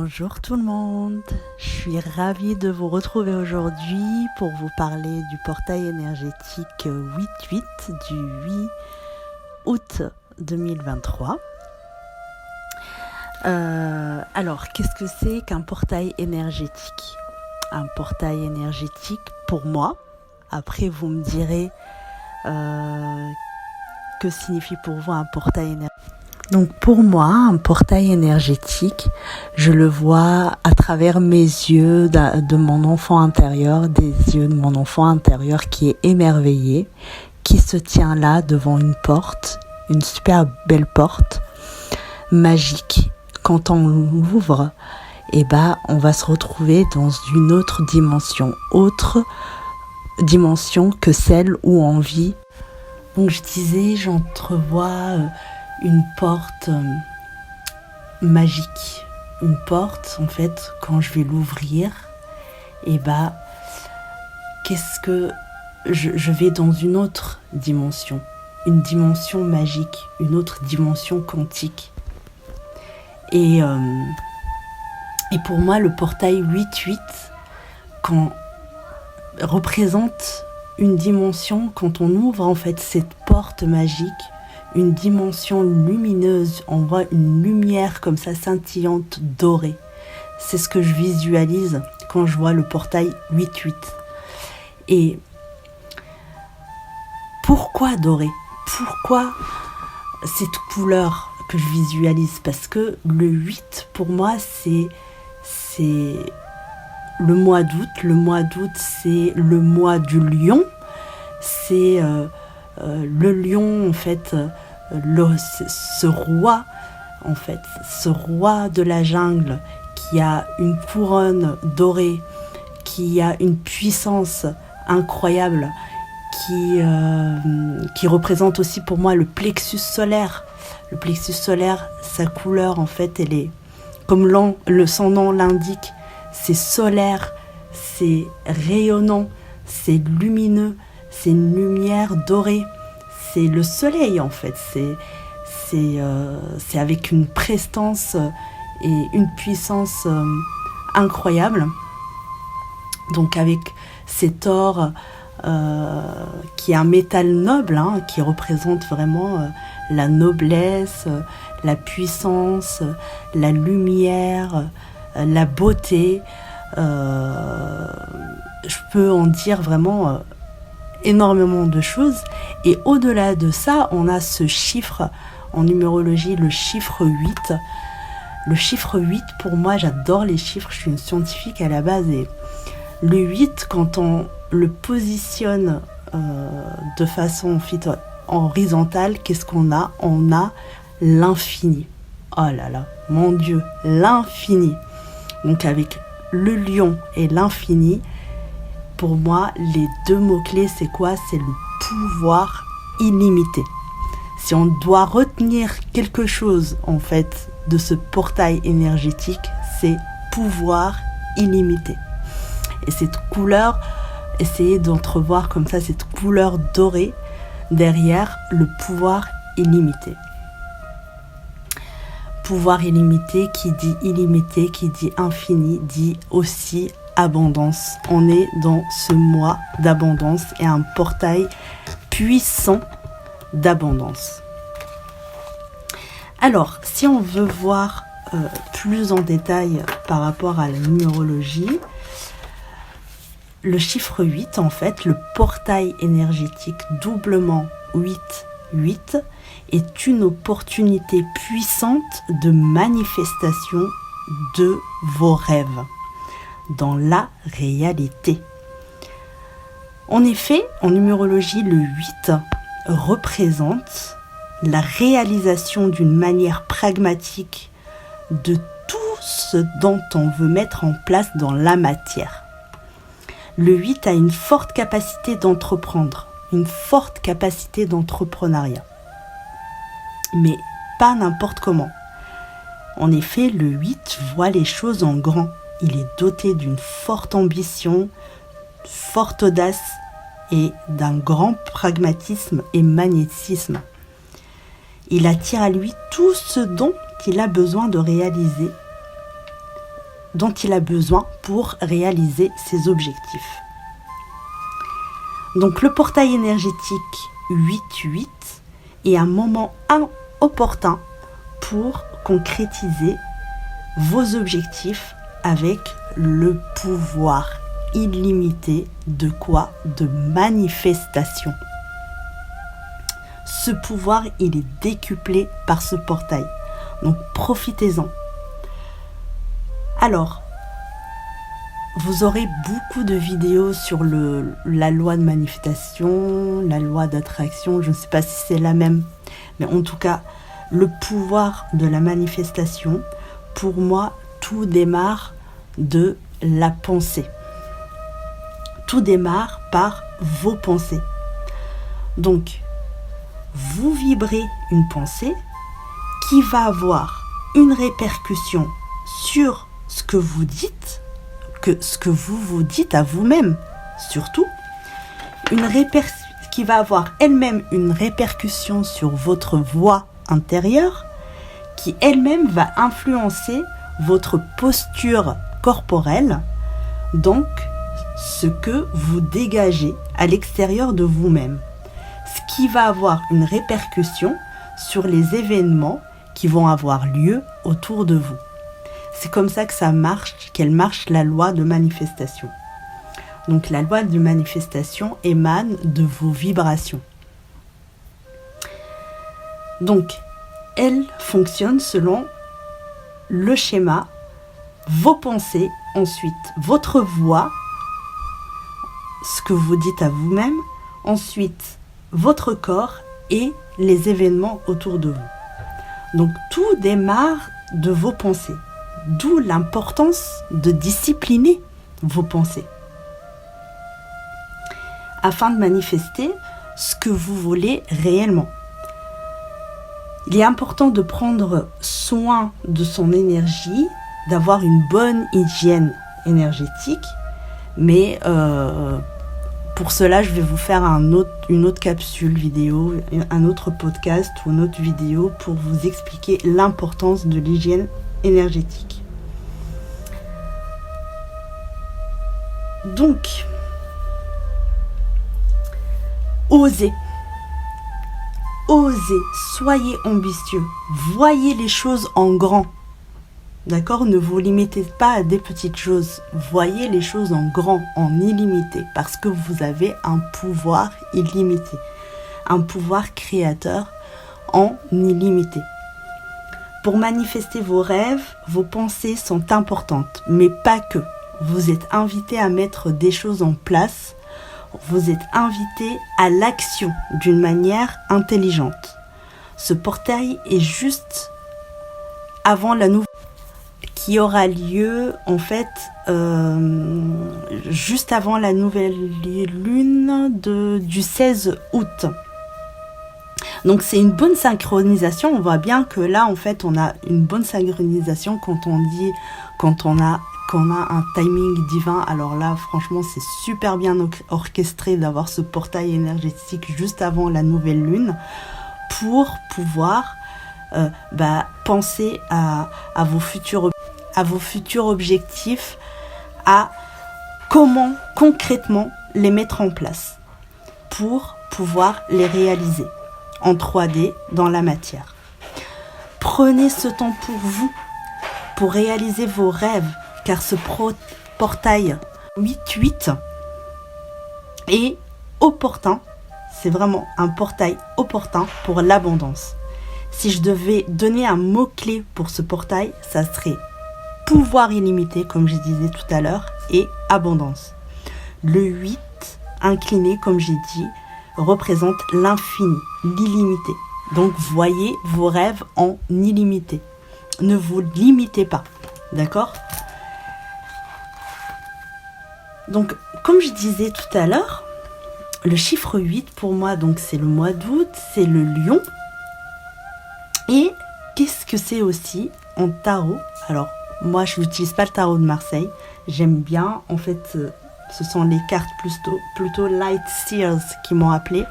Bonjour tout le monde, je suis ravie de vous retrouver aujourd'hui pour vous parler du portail énergétique 8-8 du 8 août 2023. Alors, qu'est-ce que c'est qu'un portail énergétique ? Un portail énergétique, pour moi, après vous me direz que signifie pour vous un portail énergétique. Donc pour moi, un portail énergétique, je le vois à travers mes yeux de mon enfant intérieur, des yeux de mon enfant intérieur qui est émerveillé, qui se tient là devant une porte, une super belle porte, magique. Quand on l'ouvre, on va se retrouver dans une autre dimension que celle où on vit. Donc je disais, j'entrevois une porte magique. Une porte, en fait, quand je vais l'ouvrir, je vais dans une autre dimension. Une dimension magique, une autre dimension quantique. Et pour moi, le portail 8-8 représente une dimension, quand on ouvre en fait cette porte magique, une dimension lumineuse, on voit une lumière comme ça scintillante, dorée. C'est ce que je visualise quand je vois le portail 8-8. Et pourquoi doré ? Pourquoi cette couleur que je visualise ? Parce que le 8, pour moi, c'est le mois d'août. Le mois d'août, c'est le mois du lion. C'est le lion, en fait, ce roi de la jungle qui a une couronne dorée, qui a une puissance incroyable, qui représente aussi pour moi le plexus solaire. Le plexus solaire, sa couleur, en fait, elle est, comme son nom l'indique, c'est solaire, c'est rayonnant, c'est lumineux, c'est une lumière dorée. C'est le soleil en fait, c'est avec une prestance et une puissance incroyable. Donc avec cet or qui est un métal noble, qui représente vraiment la noblesse, la puissance, la lumière, la beauté. Je peux en dire vraiment énormément de choses. Et au-delà de ça, on a ce chiffre en numérologie, le chiffre 8. Le chiffre 8, pour moi, j'adore les chiffres, je suis une scientifique à la base. Et le 8, quand on le positionne de façon horizontale, qu'est-ce qu'on a ? On a l'infini. Oh là là, mon Dieu, l'infini. Donc avec le lion et l'infini, pour moi, les deux mots-clés, c'est quoi ? C'est le pouvoir illimité. Si on doit retenir quelque chose, en fait, de ce portail énergétique, c'est pouvoir illimité. Et cette couleur, essayez d'entrevoir comme ça, cette couleur dorée derrière le pouvoir illimité. Pouvoir illimité, qui dit infini, dit aussi abondance. On est dans ce mois d'abondance et un portail puissant d'abondance. Alors, si on veut voir plus en détail par rapport à la numérologie, le chiffre 8, en fait, le portail énergétique doublement 8 est une opportunité puissante de manifestation de vos rêves dans la réalité. En effet, en numérologie, le 8 représente la réalisation d'une manière pragmatique de tout ce dont on veut mettre en place dans la matière. Le 8 a une forte capacité d'entreprendre, une forte capacité d'entrepreneuriat. Mais pas n'importe comment. En effet, le 8 voit les choses en grand. Il est doté d'une forte ambition, forte audace et d'un grand pragmatisme et magnétisme. Il attire à lui tout ce dont il a besoin de réaliser dont il a besoin pour réaliser ses objectifs. Donc le portail énergétique 8-8 est un moment opportun pour concrétiser vos objectifs avec le pouvoir illimité de quoi? De manifestation. Ce pouvoir, il est décuplé par ce portail. Donc profitez-en. Alors, vous aurez beaucoup de vidéos sur la loi de manifestation, la loi d'attraction, je ne sais pas si c'est la même, mais en tout cas, le pouvoir de la manifestation, pour moi, tout démarre de la pensée. Tout démarre par vos pensées. Donc, vous vibrez une pensée qui va avoir une répercussion sur ce que vous dites, ce que vous vous dites à vous-même, surtout, qui va avoir elle-même une répercussion sur votre voix intérieure, qui elle-même va influencer votre posture corporelle, donc ce que vous dégagez à l'extérieur de vous-même, ce qui va avoir une répercussion sur les événements qui vont avoir lieu autour de vous. C'est comme ça que qu'elle marche la loi de manifestation. Donc la loi de manifestation émane de vos vibrations. Donc elle fonctionne selon le schéma, vos pensées, ensuite votre voix, ce que vous dites à vous-même, ensuite votre corps et les événements autour de vous. Donc tout démarre de vos pensées, d'où l'importance de discipliner vos pensées afin de manifester ce que vous voulez réellement. Il est important de prendre soin de son énergie, d'avoir une bonne hygiène énergétique, mais pour cela, je vais vous faire une autre capsule vidéo, un autre podcast ou une autre vidéo pour vous expliquer l'importance de l'hygiène énergétique. Donc, osez, soyez ambitieux, voyez les choses en grand. D'accord? Ne vous limitez pas à des petites choses. Voyez les choses en grand, en illimité, parce que vous avez un pouvoir illimité, un pouvoir créateur en illimité. Pour manifester vos rêves, vos pensées sont importantes, mais pas que. Vous êtes invité à mettre des choses en place. Vous êtes invité à l'action d'une manière intelligente. Ce portail est juste avant la nouvelle qui aura lieu en fait juste avant la nouvelle lune du 16 août. Donc c'est une bonne synchronisation. On voit bien que là en fait on a une bonne synchronisation quand on a un timing divin. Alors là franchement c'est super bien orchestré d'avoir ce portail énergétique juste avant la nouvelle lune pour pouvoir penser à vos futurs objectifs, à comment concrètement les mettre en place pour pouvoir les réaliser en 3D dans la matière. Prenez ce temps pour vous, pour réaliser vos rêves, car ce portail 8-8 est opportun, c'est vraiment un portail opportun pour l'abondance. Si je devais donner un mot-clé pour ce portail, ça serait pouvoir illimité, comme je disais tout à l'heure, et abondance. Le 8, incliné, comme j'ai dit, représente l'infini, l'illimité. Donc, voyez vos rêves en illimité. Ne vous limitez pas, d'accord? Donc, comme je disais tout à l'heure, le chiffre 8, pour moi, donc c'est le mois d'août, c'est le lion. Et qu'est-ce que c'est aussi en tarot? Alors, moi, je n'utilise pas le tarot de Marseille. J'aime bien, en fait, ce sont les cartes plutôt Light Seers qui m'ont appelé.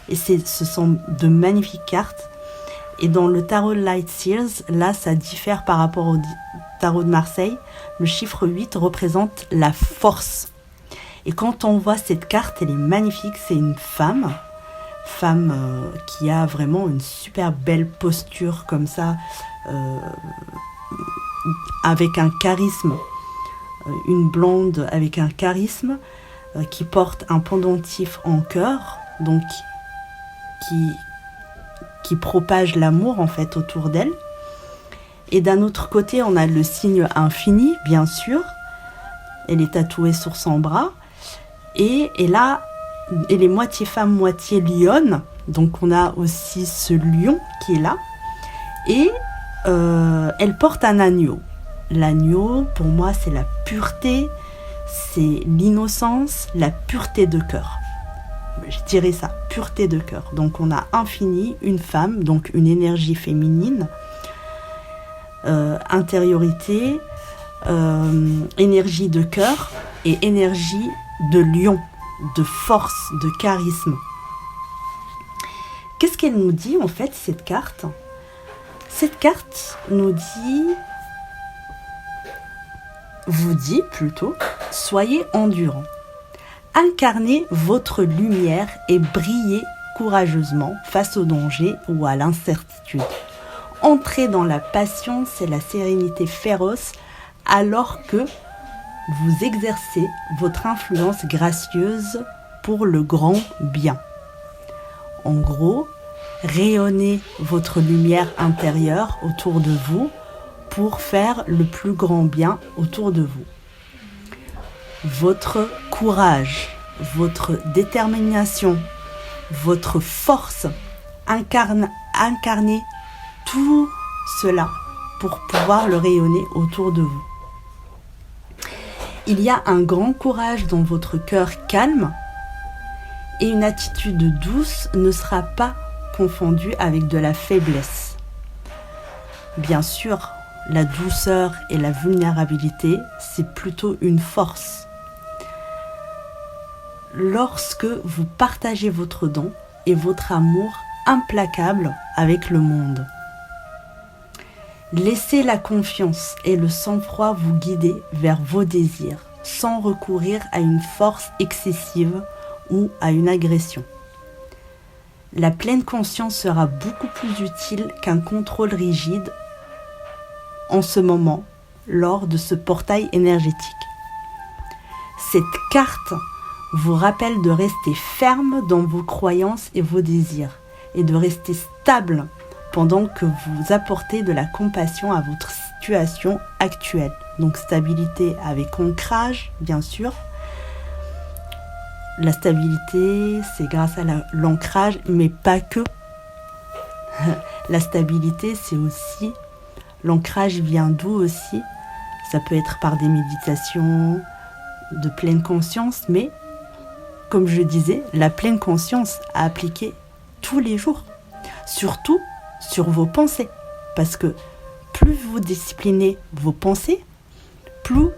Et ce sont de magnifiques cartes. Et dans le tarot Light Seers, là, ça diffère par rapport tarot de Marseille, le chiffre 8 représente la force. Et quand on voit cette carte, elle est magnifique, c'est une femme qui a vraiment une super belle posture comme ça, avec un charisme, une blonde avec un charisme, qui porte un pendentif en cœur, donc qui propage l'amour en fait autour d'elle. Et d'un autre côté, on a le signe infini, bien sûr. Elle est tatouée sur son bras. Et là, elle est moitié femme, moitié lionne. Donc on a aussi ce lion qui est là. Et elle porte un agneau. L'agneau, pour moi, c'est la pureté, c'est l'innocence, la pureté de cœur. Je dirais ça, pureté de cœur. Donc on a infini, une femme, donc une énergie féminine, intériorité, énergie de cœur et énergie de lion, de force, de charisme. Qu'est-ce qu'elle nous dit en fait, cette carte ? Cette carte vous dit plutôt, soyez endurants. Incarnez votre lumière et brillez courageusement face au danger ou à l'incertitude. Entrez dans la patience et la sérénité féroce alors que vous exercez votre influence gracieuse pour le grand bien. En gros, rayonnez votre lumière intérieure autour de vous pour faire le plus grand bien autour de vous. Votre courage, votre détermination, votre force, incarnez tout cela pour pouvoir le rayonner autour de vous. Il y a un grand courage dans votre cœur calme et une attitude douce ne sera pas confondue avec de la faiblesse. Bien sûr, la douceur et la vulnérabilité, c'est plutôt une force. Lorsque vous partagez votre don et votre amour implacable avec le monde. Laissez la confiance et le sang-froid vous guider vers vos désirs, sans recourir à une force excessive ou à une agression. La pleine conscience sera beaucoup plus utile qu'un contrôle rigide en ce moment, lors de ce portail énergétique. Cette carte vous rappelle de rester ferme dans vos croyances et vos désirs, et de rester stable pendant que vous apportez de la compassion à votre situation actuelle. Donc stabilité avec ancrage, bien sûr. La stabilité, c'est grâce à l'ancrage, mais pas que. La stabilité, c'est aussi... L'ancrage vient d'où aussi ? Ça peut être par des méditations de pleine conscience, mais comme je disais, la pleine conscience à appliquer tous les jours. Surtout sur vos pensées. Parce que plus vous disciplinez vos pensées, plus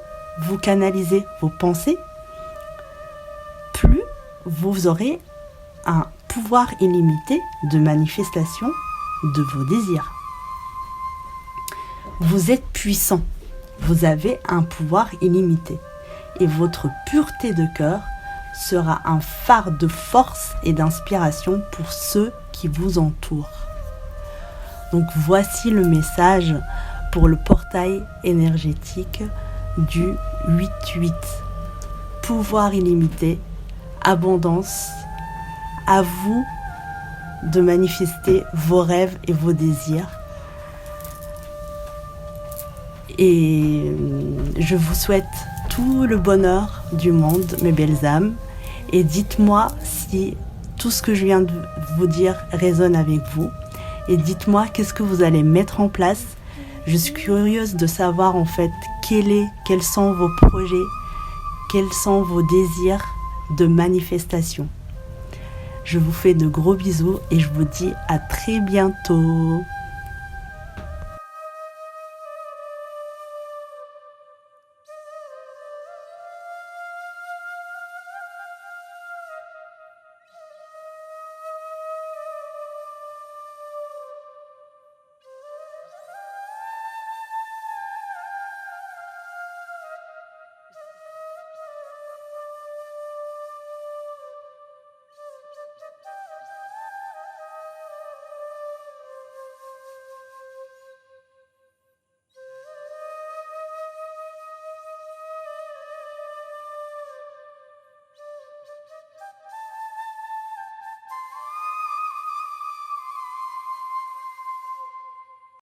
vous canalisez vos pensées, plus vous aurez un pouvoir illimité de manifestation de vos désirs. Vous êtes puissant, vous avez un pouvoir illimité et votre pureté de cœur sera un phare de force et d'inspiration pour ceux qui vous entourent. Donc voici le message pour le portail énergétique du 8-8. Pouvoir illimité, abondance, à vous de manifester vos rêves et vos désirs. Et je vous souhaite tout le bonheur du monde, mes belles âmes. Et dites-moi si tout ce que je viens de vous dire résonne avec vous. Et dites-moi qu'est-ce que vous allez mettre en place. Je suis curieuse de savoir en fait quels sont vos projets, quels sont vos désirs de manifestation. Je vous fais de gros bisous et je vous dis à très bientôt.